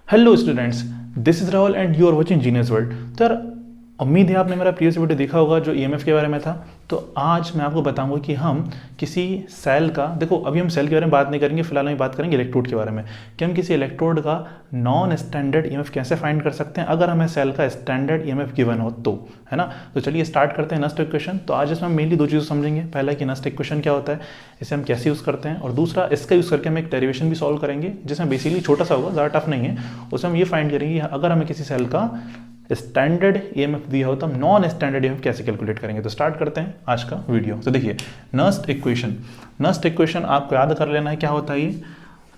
Hello students, this is Rahul and you are watching Genius World. तो यार उम्मीद है आपने मेरा प्रीवियस वीडियो देखा होगा जो ईएमएफ के बारे में था। तो आज मैं आपको बताऊंगा कि हम किसी सेल का, देखो अभी हम सेल के बारे में बात नहीं करेंगे, फिलहाल हम बात करेंगे इलेक्ट्रोड के बारे में कि हम किसी इलेक्ट्रोड का नॉन स्टैंडर्ड ईएमएफ कैसे फाइंड कर सकते हैं अगर हमें सेल का स्टैंडर्ड ईएमएफ गिवन हो तो, है ना। तो चलिए स्टार्ट करते हैं नस्ट इक्वेशन। तो आज इसमें हम मेनली दो चीज़ें समझेंगे। पहला कि नस्ट इक्वेशन क्या होता है, इसे हम कैसे यूज़ करते हैं, और दूसरा इसका यूज़ करके हम एक डेरिवेशन भी सॉल्व करेंगे जिसमें बेसिकली छोटा सा होगा, ज़्यादा टफ नहीं है। उसमें हम ये फाइंड करेंगे अगर हमें किसी सेल का स्टैंडर्ड ईएमएफ दिया हो तो हम नॉन स्टैंडर्ड ईएमएफ कैसे कैलकुलेट करेंगे। तो स्टार्ट करते हैं आज का वीडियो। तो देखिए नस्ट इक्वेशन आपको याद कर लेना है क्या होता है। ये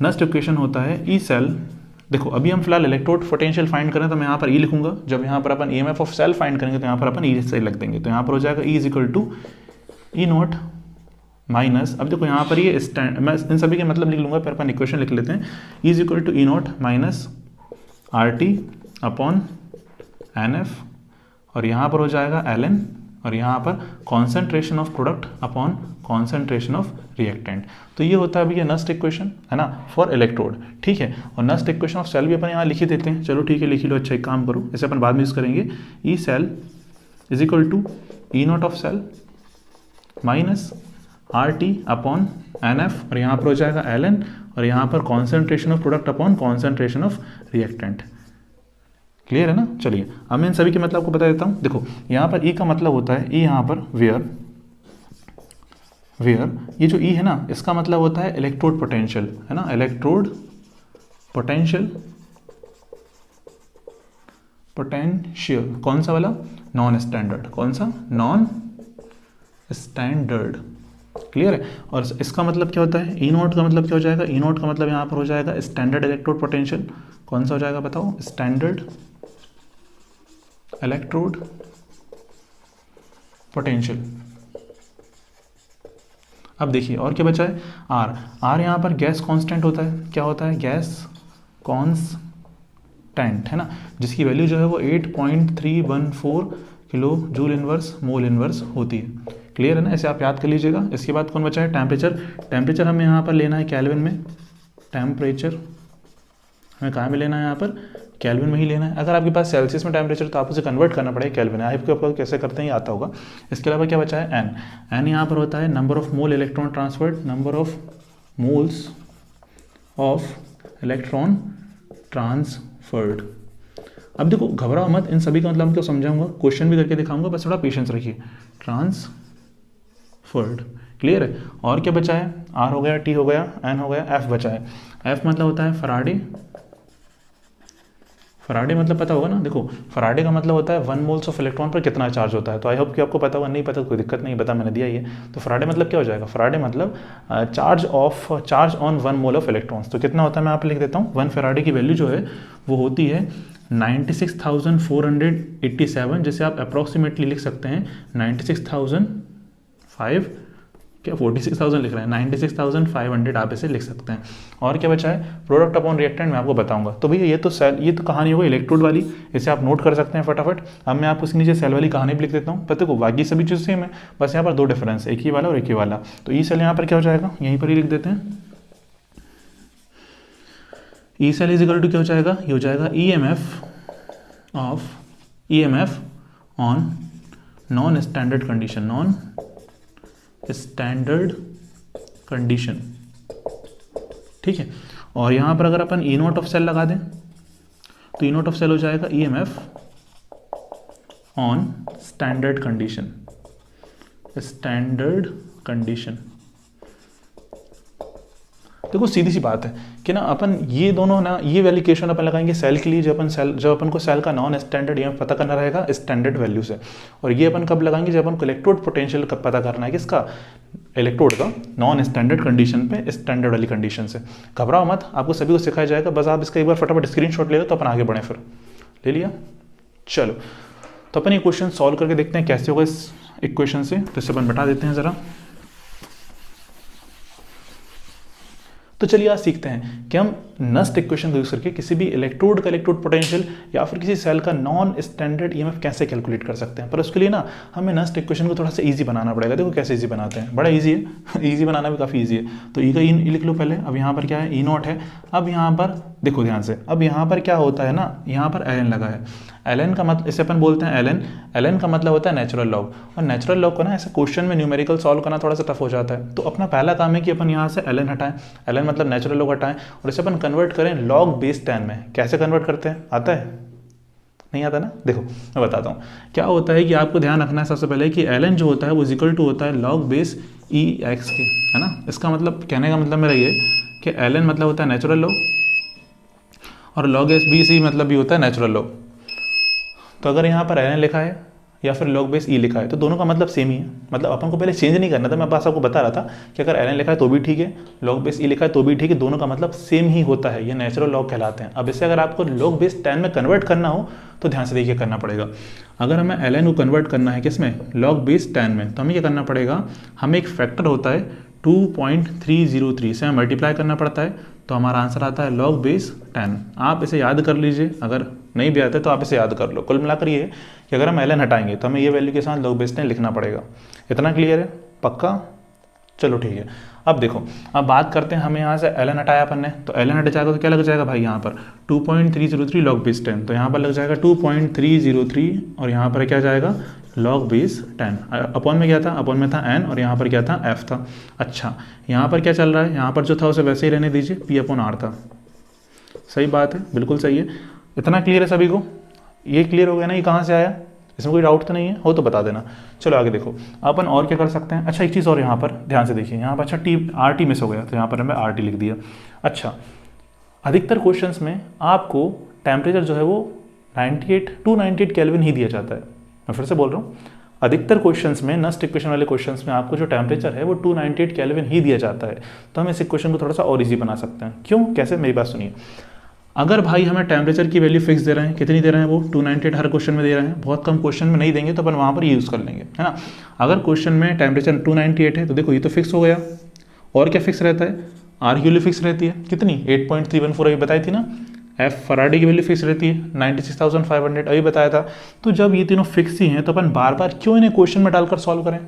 नस्ट इक्वेशन होता है ई सेल। देखो अभी हम फिलहाल इलेक्ट्रोड पोटेंशियल फाइंड करें तो मैं यहाँ पर ई लिखूंगा। जब यहाँ पर अपन ईएमएफ ऑफ सेल फाइंड करेंगे तो यहाँ पर अपन ई से लिख देंगे। तो यहाँ पर हो जाएगा E is equal to E naught minus, अब देखो यहाँ पर ये स्टैंड, मैं इन सभी के मतलब लिख लूंगा, फिर अपन इक्वेशन लिख लेते हैं। E is equal to E naught minus R T upon n F, और यहाँ पर हो जाएगा एल एन, और यहाँ पर concentration of product upon concentration of reactant. तो ये होता है अभी ये नस्ट इक्वेशन, है ना, फॉर इलेक्ट्रोड। ठीक है, और नस्ट इक्वेशन ऑफ सेल भी अपन यहाँ लिख ही देते हैं। चलो ठीक है, लिख लो। अच्छा एक काम करो, इसे अपन बाद में यूज़ करेंगे। E cell is equal to E naught of cell minus R T upon n F, और यहाँ पर हो जाएगा एल एन, और यहाँ पर concentration of product upon concentration of reactant. Clear है ना। चलिए अब मैं इन सभी के मतलब आपको बता देता हूँ। देखो यहाँ पर ई का मतलब होता है, ई यहाँ पर वेयर ये जो ई है ना, इसका मतलब होता है इलेक्ट्रोड पोटेंशियल, है ना, इलेक्ट्रोड पोटेंशियल कौन सा वाला, नॉन स्टैंडर्ड। कौन सा, नॉन स्टैंडर्ड। क्लियर है। और इसका मतलब क्या होता है, ई नोट का मतलब क्या हो जाएगा, ई नोट का मतलब यहाँ पर हो जाएगा स्टैंडर्ड इलेक्ट्रोड पोटेंशियल। कौन सा हो जाएगा बताओ, स्टैंडर्ड इलेक्ट्रोड पोटेंशियल। अब देखिए और क्या बचा है, आर यहाँ पर गैस कांस्टेंट होता है। क्या होता है, गैस कांस्टेंट, है ना, जिसकी वैल्यू जो है वो 8.314 kilo joule inverse mole inverse होती है। क्लियर है ना, ऐसे आप याद कर लीजिएगा। इसके बाद कौन बचा है, टेम्परेचर हमें यहाँ पर लेना है केल्विन में। टेम्परेचर हमें कहाँ में लेना है, यहाँ पर केल्विन में ही लेना है। अगर आपके पास सेल्सियस में टेम्परेचर तो आप उसे कन्वर्ट करना पड़ेगा केल्विन। आई होप आपको कैसे करते हैं ये आता होगा। इसके अलावा क्या बचा है, एन यहाँ पर होता है number of mole electron transferred, number of moles of electron transferred. अब देखो घबराओ मत, इन सभी का मतलब आपको समझाऊंगा, क्वेश्चन भी करके दिखाऊंगा, बस थोड़ा पेशेंस रखिए। ट्रांसफर्ड, क्लियर है। और क्या बचा है, आर हो गया, टी हो गया, एन हो गया, एफ बचा है। एफ मतलब होता है फराडे मतलब पता होगा ना। देखो फराडे का मतलब होता है 1 मोल्स ऑफ इलेक्ट्रॉन पर कितना चार्ज होता है। तो आई होप कि आपको पता होगा, नहीं पता कोई दिक्कत नहीं, बता मैंने दिया ये। तो फराडे मतलब क्या हो जाएगा, फराडे मतलब charge on 1 mole of electrons. तो कितना होता है मैं आप लिख देता हूँ। 1 फराडे की वैल्यू जो है वो होती है 96,487, जिसे आप अप्रॉक्सीमेटली लिख सकते हैं 96,005, क्या 46,000 लिख रहे हैं, 96,500 आप इसे लिख सकते हैं। और क्या बचा है, प्रोडक्ट अपॉन रिएक्टेंट मैं आपको बताऊंगा। तो भैया ये तो कहानी हो गई इलेक्ट्रोड वाली, इसे आप नोट कर सकते हैं फटाफट। अब मैं आपको इसके नीचे सेल वाली कहानी भी लिख देता हूँ। पता को बाकी सभी चीज़ सेम है, बस यहाँ पर दो डिफरेंस है, एक ही वाला और एक ही वाला। तो ई सेल यहाँ पर क्या हो जाएगा, यहीं पर ही लिख देते हैं। E cell is equal to क्या हो जाएगा, ये हो जाएगा EMF on non standard condition. ठीक है, और यहाँ पर अगर अपन ई नोट ऑफ सेल लगा दें तो ई नोट ऑफ सेल हो जाएगा ईएमएफ ऑन स्टैंडर्ड कंडीशन। देखो सीधी सी बात है कि ना अपन ये दोनों ना, ये वैल्यूकेशन अपन लगाएंगे सेल के लिए जब अपन को सेल का नॉन स्टैंडर्ड ईएमएफ पता करना रहेगा स्टैंडर्ड वैल्यू से। और ये अपन कब लगाएंगे, जब अपन को इलेक्ट्रोड पोटेंशियल पता करना है किसका, इलेक्ट्रोड का, नॉन स्टैंडर्ड कंडीशन पे स्टैंडर्ड वाली कंडीशन से। घबराओ मत, आपको सभी को सिखाया जाएगा, बस आप इसका एक बार फटाफट स्क्रीनशॉट ले लो तो अपन आगे बढ़े। फिर ले लिया, चलो तो अपन ये क्वेश्चन सॉल्व करके देखते हैं कैसे होगा इस इक्वेशन से। तो इसे अपन बता देते हैं ज़रा। तो चलिए आज सीखते हैं कि हम नस्ट इक्वेशन का यूज करके किसी भी इलेक्ट्रोड का इलेक्ट्रोड पोटेंशियल या फिर किसी सेल का नॉन स्टैंडर्ड ईएमएफ कैसे कैलकुलेट कर सकते हैं। पर उसके लिए ना हमें नस्ट इक्वेशन को थोड़ा सा इजी बनाना पड़ेगा। देखो कैसे इजी बनाते हैं, बड़ा इजी है इजी बनाना भी काफ़ी इजी है। तो ई का ई लिख लो पहले। अब यहाँ पर क्या है, ई नॉट है। अब यहाँ पर देखो ध्यान से, अब यहाँ पर क्या होता है ना, यहाँ पर ln लगा है, ln का मतलब इसे अपन बोलते हैं ln का मतलब होता है नेचुरल लॉग, और नेचुरल लॉग को ना ऐसे क्वेश्चन में न्यूमेरिकल सॉल्व करना थोड़ा सा टफ हो जाता है। तो अपना पहला काम है कि अपन यहाँ से ln हटाएं, ln मतलब नेचुरल लॉग हटाएं, और इसे अपन कन्वर्ट करें लॉग बेस 10 में। कैसे कन्वर्ट करते हैं, आता है? नहीं आता ना? देखो मैं बताता हूँ क्या होता है कि आपको ध्यान रखना है सबसे पहले कि ln जो होता है वो इक्वल टू होता है लॉग बेस ई एक्स के, है ना। इसका मतलब, कहने का मतलब मेरा ये कि ln मतलब होता है नेचुरल लॉग, और लॉग एस बी सी मतलब भी होता है नेचुरल लॉग। तो अगर यहाँ पर ln लिखा है या फिर लॉग बेस ई लिखा है तो दोनों का मतलब सेम ही है। मतलब अपन को पहले चेंज नहीं करना था, मैं बस आपको बता रहा था कि अगर ln लिखा है तो भी ठीक है, लॉग बेस ई लिखा है तो भी ठीक है, दोनों का मतलब सेम ही होता है, ये नेचुरल लॉग कहलाते हैं। अब इसे अगर आपको लॉग बेस 10 में कन्वर्ट करना हो तो ध्यान से देखिए करना पड़ेगा। अगर हमें ln को कन्वर्ट करना है किस में, लॉग बेस 10 में, तो हमें क्या करना पड़ेगा, हमें एक फैक्टर होता है 2.303 से हमें मल्टीप्लाई करना पड़ता है, तो हमारा आंसर आता है लॉग बेस 10। आप इसे याद कर लीजिए, अगर नहीं भी आता है तो आप इसे याद कर लो। कुल मिलाकर ये है कि अगर हम ln हटाएंगे तो हमें ये वैल्यू के साथ लॉग बेस 10 लिखना पड़ेगा। इतना क्लियर है? पक्का? चलो ठीक है। अब देखो, अब बात करते हैं, हमें यहाँ से ln हटाया अपन ने, तो ln हट जाएगा तो क्या लग जाएगा भाई, यहाँ पर 2.303 लॉग बेस 10, तो यहाँ पर लग जाएगा 2.303, और यहाँ पर क्या जाएगा लॉग बेस 10। अपॉन में क्या था, अपॉन में था n, और यहाँ पर क्या था f था। अच्छा, यहाँ पर क्या चल रहा है, यहाँ पर जो था उसे वैसे ही रहने दीजिए, p/r था। सही बात है, बिल्कुल सही है। इतना क्लियर है सभी को? ये क्लियर हो गया ना, ये कहाँ से आया, इसमें कोई डाउट तो नहीं है? हो तो बता देना। चलो आगे देखो, अपन और क्या कर सकते हैं। अच्छा एक चीज़ और यहाँ पर ध्यान से देखिए, यहाँ पर अच्छा RT मिस हो गया, तो यहाँ पर हमें RT लिख दिया। अच्छा, अधिकतर क्वेश्चंस में आपको टेम्परेचर जो है वो 298 केल्विन ही दिया जाता है। मैं फिर से बोल रहा हूँ, अधिकतर क्वेश्चंस में, नस्ट इक्वेशन वाले क्वेश्चंस में आपको जो टेम्परेचर है वो 298 केल्विन ही दिया जाता है। तो हम इस इक्वेशन को थोड़ा सा और ईजी बना सकते हैं। क्यों, कैसे, मेरी बात सुनिए। अगर भाई हमें टेम्परेचर की वैल्यू फिक्स दे रहे हैं, कितनी दे रहे हैं वो 298 हर क्वेश्चन में दे रहे हैं, बहुत कम क्वेश्चन में नहीं देंगे तो अपन वहाँ पर यूज़ कर लेंगे, है ना। अगर क्वेश्चन में टेम्परेचर 298 है तो देखो ये तो फिक्स हो गया, और क्या फिक्स रहता है, आर की वैल्यू फिक्स रहती है, कितनी 8.314 अभी बताई थी ना। एफ फराडे की वैल्यू फिक्स रहती है 96,500 अभी बताया था। तो जब ये तीनों फिक्स ही हैं तो अपन बार बार क्यों इन्हें क्वेश्चन में डालकर सॉल्व करें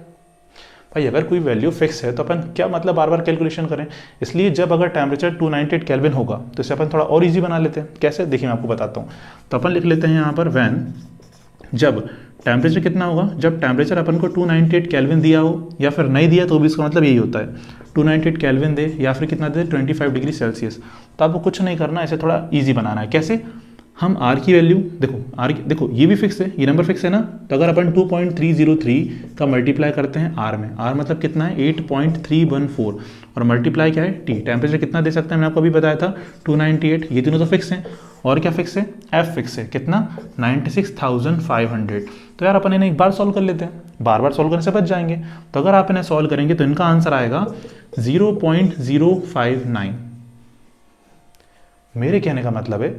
भाई। अगर कोई वैल्यू फिक्स है तो अपन क्या मतलब बार बार कैलकुलेशन करें। इसलिए जब अगर टेम्परेचर 298 केल्विन होगा तो इसे अपन थोड़ा और इजी बना लेते हैं। कैसे, देखिए मैं आपको बताता हूँ। तो अपन लिख लेते हैं यहाँ पर व्हेन, जब टेम्परेचर कितना होगा, जब टेम्परेचर अपन को 298 केल्विन दिया हो, या फिर नहीं दिया तो भी इसका मतलब यही होता है 298 केल्विन दे या फिर कितना दे 25 डिग्री सेल्सियस। तो आपको कुछ नहीं करना, इसे थोड़ा ईजी बनाना है। कैसे, हम आर की वैल्यू देखो, देखो ये भी फिक्स है, ये नंबर फिक्स है ना। तो अगर अपन 2.303 का मल्टीप्लाई करते हैं आर में, आर मतलब कितना है 8.314, और मल्टीप्लाई क्या है टी, टेम्परेचर कितना दे सकते हैं मैंने आपको अभी बताया था 298, ये तीनों तो फिक्स हैं। और क्या फिक्स है, एफ फिक्स है, कितना 96,500। तो यार अपन इन्हें एक बार सॉल्व कर लेते हैं, बार बार सॉल्व करने से बच जाएंगे। तो अगर आप इन्हें सॉल्व करेंगे तो इनका आंसर आएगा 0.059। मेरे कहने का मतलब है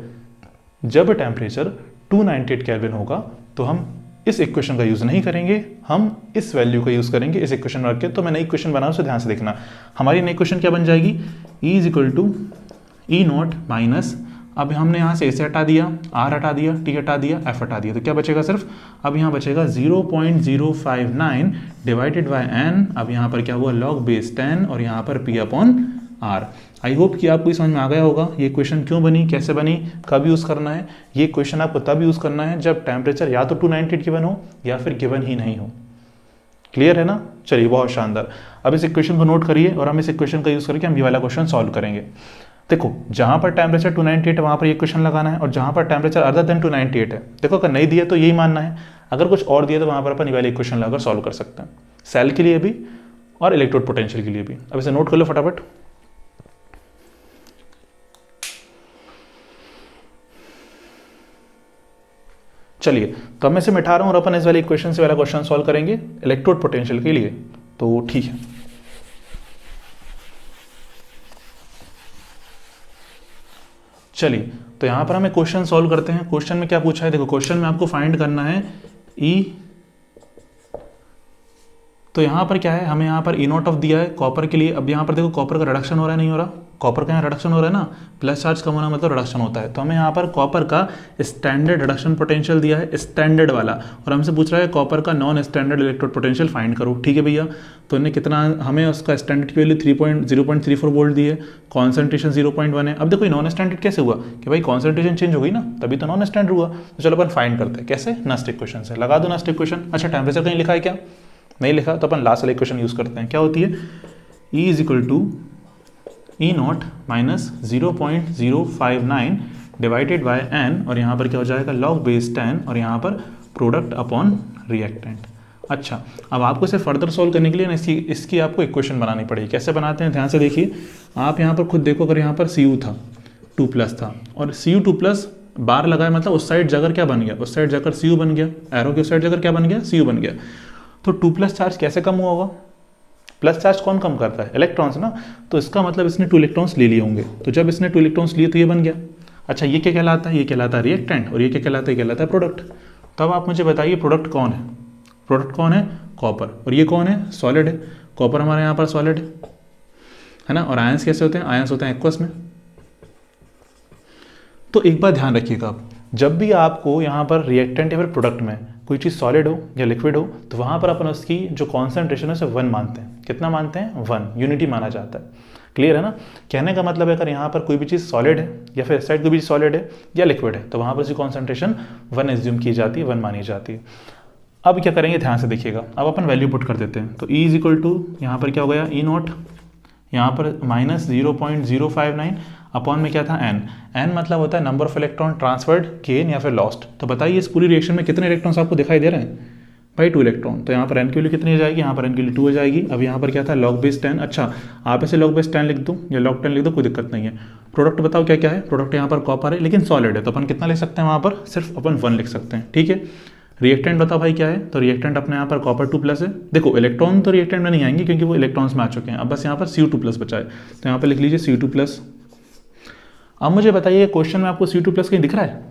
जब टेम्परेचर 298 केल्विन होगा तो हम इस इक्वेशन का यूज़ नहीं करेंगे, हम इस वैल्यू का यूज़ करेंगे इस इक्वेशन में रख के। तो मैं नई इक्वेशन बनाऊँ, उसे ध्यान से देखना। हमारी नई इक्वेशन क्या बन जाएगी, E is equal to E naught minus, अब हमने यहाँ से ऐसे हटा दिया, R हटा दिया, T हटा दिया, F हटा दिया, तो क्या बचेगा सिर्फ, अब यहाँ बचेगा 0.059 डिवाइडेड बाय n। अब यहाँ पर क्या हुआ लॉग बेस 10, और यहाँ पर P/R। आई होप कि आपको समझ में आ गया होगा ये क्वेश्चन क्यों बनी, कैसे बनी, कब यूज़ करना है। ये क्वेश्चन आपको तब यूज़ करना है जब टेम्परेचर या तो 298 गिवन हो या फिर गिवन ही नहीं हो। क्लियर है ना। चलिए बहुत शानदार। अब इस इक्वेशन को नोट करिए और हम इस इक्वेशन का यूज़ करके हम ये वाला क्वेश्चन सॉल्व करेंगे। देखो जहाँ पर टेम्परेचर 298 है वहाँ पर ये क्वेश्चन लगाना है, और जहाँ पर टेम्परेचर अदर देन 298 है, देखो अगर नहीं दिया तो यही मानना है, अगर कुछ और दिया तो वहाँ पर अपन ये वाला इक्वेशन लगाकर सॉल्व कर सकते हैं, सेल के लिए भी और इलेक्ट्रोड पोटेंशियल के लिए भी। अब इसे नोट कर लो फटाफट। चलिए तो अब मैं इसे मिटा रहा हूँ और अपन इस वाले इक्वेशन से वाला क्वेश्चन सॉल्व करेंगे इलेक्ट्रोड पोटेंशियल के लिए। तो ठीक है, चलिए तो यहाँ पर हमें क्वेश्चन सॉल्व करते हैं। क्वेश्चन में क्या पूछा है, देखो क्वेश्चन में आपको फाइंड करना है E तो यहाँ पर क्या है, हमें यहाँ पर E0 ऑफ दिया है कॉपर के लिए। अब यहाँ पर देखो कॉपर का रिडक्शन हो रहा है, नहीं हो रहा, कॉपर का यहाँ रिडक्शन हो रहा है ना, प्लस चार्ज कम होना मतलब रिडक्शन होता है। तो हमें यहाँ पर कॉपर का स्टैंडर्ड रिडक्शन पोटेंशियल दिया है, स्टैंडर्ड वाला, और हमसे पूछ रहा है कॉपर का non standard electrode potential find करो। ठीक है भैया, तो इन्हें कितना, हमें उसका स्टैंडर्ड की वैल्यू 0.34 वोल्ट दी है, कॉन्सेंट्रेशन 0.1 है। अब देखो नॉन स्टैंडर्ड कैसे हुआ कि भाई कॉन्सेंट्रेशन चेंज हो गई ना, तभी तो नॉन स्टैंडर्ड हुआ। तो चलो अपन फाइंड करते हैं, कैसे, नस्ट इक्वेशन से। लगा दो नस्ट इक्वेशन। अच्छा, टेम्परेचर कहीं लिखा है क्या, नहीं लिखा, तो अपन लास्ट वाला इक्वेशन यूज करते हैं। क्या होती है, E is equal to E0 minus 0.059 divided by n, और यहाँ पर क्या हो जाएगा लॉग बेस 10, और यहाँ पर प्रोडक्ट अपॉन रिएक्टेंट। अच्छा, अब आपको इसे फर्दर सॉल्व करने के लिए ना इसकी आपको इक्वेशन बनानी पड़ेगी। कैसे बनाते हैं, ध्यान से देखिए। आप यहाँ पर खुद देखो, अगर यहाँ पर Cu था 2+ था, और Cu2+ बार लगाए, मतलब उस साइड जाकर क्या बन गया, उस साइड जाकर Cu बन गया, एरो की उस साइड जाकर क्या बन गया, Cu बन गया। तो 2+ चार्ज कैसे कम हुआ होगा, प्लस चार्ज कौन कम करता है, इलेक्ट्रॉन्स ना, तो इसका मतलब इसने 2 इलेक्ट्रॉन्स ले लिए होंगे। तो जब इसने 2 इलेक्ट्रॉन्स लिए तो ये बन गया। अच्छा, ये क्या कहलाता है, ये कहलाता है रिएक्टेंट, और ये क्या कहलाता है, कहलाता है प्रोडक्ट। तब आप मुझे बताइए प्रोडक्ट कौन है, प्रोडक्ट कौन है, कॉपर, और ये कौन है, सॉलिड है। कॉपर हमारे यहाँ पर सॉलिड है ना, और आयंस कैसे होते हैं, आयंस होते हैं एक्वस में। तो एक बात ध्यान रखिएगा आप, जब भी आपको यहाँ पर रिएक्टेंट या फिर प्रोडक्ट में कोई चीज़ सॉलिड हो या लिक्विड हो, तो वहाँ पर अपन उसकी जो कॉन्सेंट्रेशन है उसे 1 मानते हैं। कितना मानते हैं, 1, यूनिटी माना जाता है। क्लियर है ना, कहने का मतलब है अगर यहाँ पर कोई भी चीज़ सॉलिड है या फिर इस साइड कोई भी चीज़ सॉलिड है या लिक्विड है, तो वहाँ पर उसकी कॉन्सेंट्रेशन 1 एज्यूम की जाती है, 1 मानी जाती है। अब क्या करेंगे, ध्यान से देखिएगा। अब अपन वैल्यू पुट कर देते हैं। तो E इज इक्वल टू, यहाँ पर क्या हो गया, E0 यहाँ पर माइनस 0.059 अपॉन में क्या था, n मतलब होता है number of electron transferred, gain या फिर लॉस्ट। तो बताइए इस पूरी रिएक्शन में कितने इलेक्ट्रॉन्स आपको दिखाई दे रहे हैं, भाई 2 इलेक्ट्रॉन। तो यहाँ पर n की वैल्यू कितनी हो जाएगी, यहाँ पर n की वैल्यू 2 हो जाएगी। अब यहाँ पर क्या था, लॉग बेस 10। अच्छा, आप इसे लॉग बेस 10 लिख दो या लॉग 10 लिख दो, कोई दिक्कत नहीं है। प्रोडक्ट बताओ क्या क्या है, प्रोडक्ट यहाँ पर कॉपर है लेकिन सॉलिड है, तो अपन कितना लिख सकते हैं, वहाँ पर सिर्फ अपन 1 लिख सकते हैं। ठीक है, रिएक्टेंट बताओ भाई क्या है, तो रिएक्टेंट अपने यहाँ पर कॉपर 2+ है। देखो इलेक्ट्रॉन तो रिएक्टेंट में नहीं आएंगे क्योंकि वो इलेक्ट्रॉन्स में आ चुके हैं। अब बस यहाँ पर Cu2+ बचा है, तो यहाँ पर लिख लीजिए Cu2+। अब मुझे बताइए क्वेश्चन में आपको Cu2+ कहीं दिख रहा है,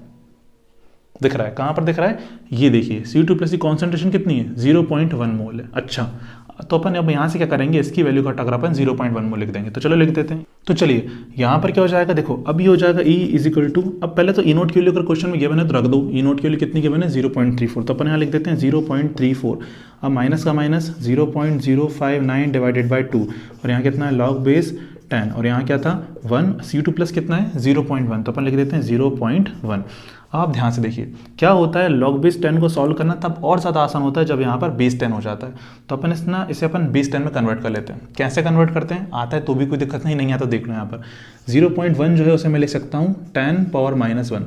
दिख रहा है, कहाँ पर दिख रहा है, ये देखिए Cu2+ की कॉन्सेंट्रेशन कितनी है, 0.1 मोल है। अच्छा, तो अपन अब यहाँ से क्या करेंगे, इसकी वैल्यू का टकर अपन 0.1 मोल लिख देंगे। तो चलो लिख देते हैं। तो चलिए यहाँ पर क्या हो जाएगा, देखो अब ये हो जाएगा E इज इक्वल टू, अब पहले तो E0 की वैल्यू अगर क्वेश्चन में गिवन है तो रख दो। E0 की वैल्यू कितनी गिवन है, 0.34, तो अपन यहाँ लिख देते हैं 0.34। अब माइनस का माइनस 0.059 डिवाइडेड बाई 2, और यहाँ कितना है, लॉग बेस 10, और यहाँ क्या था 1, Cu2+ कितना है 0.1, तो अपन लिख देते हैं 0.1। आप ध्यान से देखिए क्या होता है, लॉग बेस 10 को सॉल्व करना तब और ज़्यादा आसान होता है जब यहाँ पर बेस 10 हो जाता है। तो अपन इसे अपन बेस 10 में कन्वर्ट कर लेते हैं। कैसे कन्वर्ट करते हैं, आता है तो भी कोई दिक्कत नहीं आता, देख लो यहाँ पर 0.1 जो है उसे मैं लिख सकता हूँ 10⁻⁻1।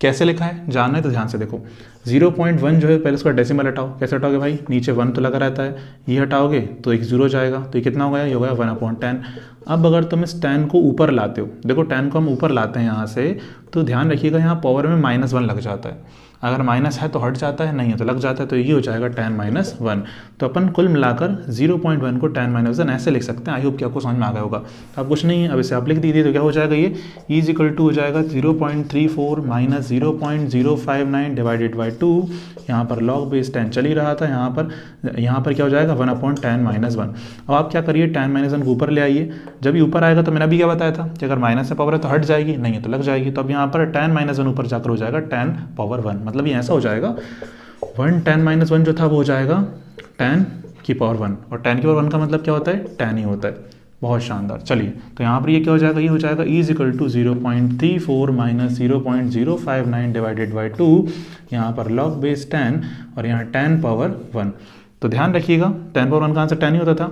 कैसे लिखा है जानना है तो ध्यान से देखो। 0.1 जो है पहले उसका डेसिमल हटाओ, कैसे हटाओगे भाई, नीचे 1 तो लगा रहता है, ये हटाओगे तो एक 0 जाएगा, तो ये कितना हो गया, ये हो गया 1/10। अब अगर तुम इस 10 को ऊपर लाते हो, देखो 10 को हम ऊपर लाते हैं यहाँ से, तो ध्यान रखिएगा यहाँ पावर में -1 लग जाता है। अगर माइनस है तो हट जाता है, नहीं है तो लग जाता है, तो ये हो जाएगा 10⁻1। तो अपन कुल मिलाकर 0.1 को 10⁻1 ऐसे लिख सकते हैं। आई होप कि आपको समझ में आ गया होगा। अब कुछ नहीं है, अब इसे आप लिख दीजिए तो क्या हो जाएगा, ये E इज इक्वल टू हो जाएगा 0.34 माइनस 0.059 डिवाइडेड बाई 2। यहाँ पर लॉग बेस 10 चल ही रहा था, यहाँ पर क्या हो जाएगा 1/10⁻1। अब आप क्या करिए, 10⁻1 को ऊपर ले आइए। जब ये ऊपर आएगा तो मैंने अभी क्या बताया था कि अगर माइनस से पावर है तो हट जाएगी, नहीं है तो लग जाएगी। तो अब यहाँ पर 10⁻1 ऊपर जाकर हो जाएगा 10⁻1, मतलब ये ऐसा हो जाएगा 10⁻1 जो था वो हो जाएगा 10⁻1, और 10⁻1 का मतलब क्या होता है, 10 ही होता है। बहुत शानदार। चलिए तो यहाँ पर ये क्या हो जाएगा, ये हो जाएगा E is equal to 0.34 minus 0.059 divided by 2, यहाँ पर लॉग बेस 10 और यहाँ 10⁻1। तो ध्यान रखिएगा 10⁻1 का आंसर 10 ही होता था।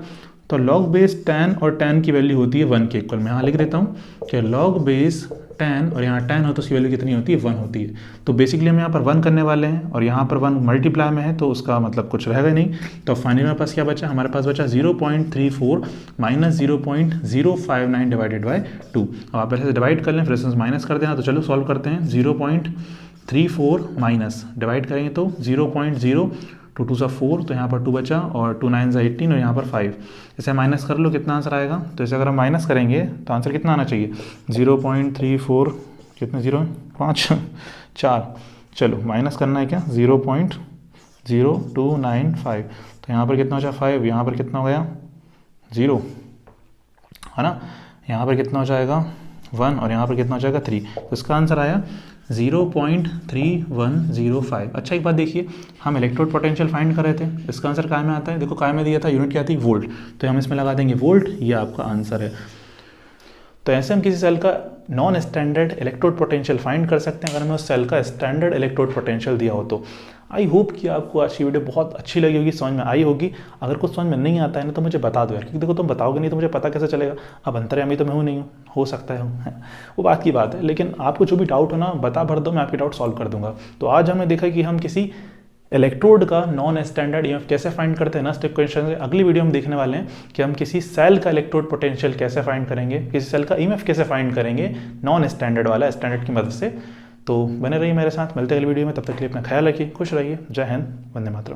तो लॉग बेस 10 और 10 की वैल्यू होती है 1 के इक्वल। मैं यहाँ लिख देता हूँ कि लॉग बेस 10 और यहाँ 10 हो तो उसकी वैल्यू कितनी होती है, 1 होती है। तो बेसिकली हम यहाँ पर 1 करने वाले हैं और यहाँ पर 1 मल्टीप्लाई में है तो उसका मतलब कुछ रहेगा नहीं। तो फाइनली हमारे पास क्या बचा, हमारे पास बचा 0.34 माइनस 0.059 डिवाइडेड बाई 2। अब आप ऐसे डिवाइड कर लें फिर इसमें माइनस कर देना। तो चलो सॉल्व करते हैं। 0.34 माइनस डिवाइड करेंगे तो 0.0, 2 2 सा 4, तो यहाँ पर 2 बचा और 2 9 सा 18 और यहाँ पर 5। इसे माइनस कर लो, कितना आंसर आएगा। तो इसे अगर हम माइनस करेंगे तो आंसर कितना आना चाहिए, 0.34 कितने 0 5 4। चलो माइनस करना है क्या, 0.0295। तो यहाँ पर कितना हो जाएगा 5, यहाँ पर कितना हो गया 0, है ना। यहाँ पर कितना हो जाएगा 1 और यहाँ पर कितना हो जाएगा 3। तो इसका आंसर आया 0.3105। अच्छा एक बात देखिए, हम इलेक्ट्रोड पोटेंशियल फाइंड कर रहे थे, इसका आंसर काय में आता है, देखो काय में दिया था, यूनिट क्या थी वोल्ट, तो हम इसमें लगा देंगे वोल्ट, ये आपका आंसर है। तो ऐसे हम किसी सेल का non standard electrode potential find कर सकते हैं अगर हमें उस सेल का स्टैंडर्ड इलेक्ट्रोड पोटेंशियल दिया हो तो। आई होप कि आपको आज की वीडियो बहुत अच्छी लगी होगी, समझ में आई होगी। अगर कुछ समझ में नहीं आता है ना तो मुझे बता दो यार, क्योंकि देखो तुम बताओगे नहीं तो मुझे पता कैसे चलेगा। अब अंतर्यामी तो मैं हूँ नहीं हूँ, हो सकता है हूँ, वो बात की बात है, लेकिन आपको जो भी डाउट हो ना बता भर दो, मैं आपके डाउट सॉल्व कर दूंगा। तो आज हमने देखा कि हम किसी इलेक्ट्रोड का नॉन स्टैंडर्ड ईएमएफ कैसे फाइंड करते हैं ना स्टेप क्वेश्चन से। अगली वीडियो हम देखने वाले हैं कि हम किसी सेल का इलेक्ट्रोड पोटेंशियल कैसे फाइंड करेंगे, किसी सेल का ईएमएफ कैसे फाइंड करेंगे नॉन स्टैंडर्ड वाला, स्टैंडर्ड की मदद से। तो बने रहिए मेरे साथ, मिलते हैं अगली वीडियो में, तब तक के लिए अपना ख्याल रखिए, खुश रहिए, जय हिंद, वंदे मातरम।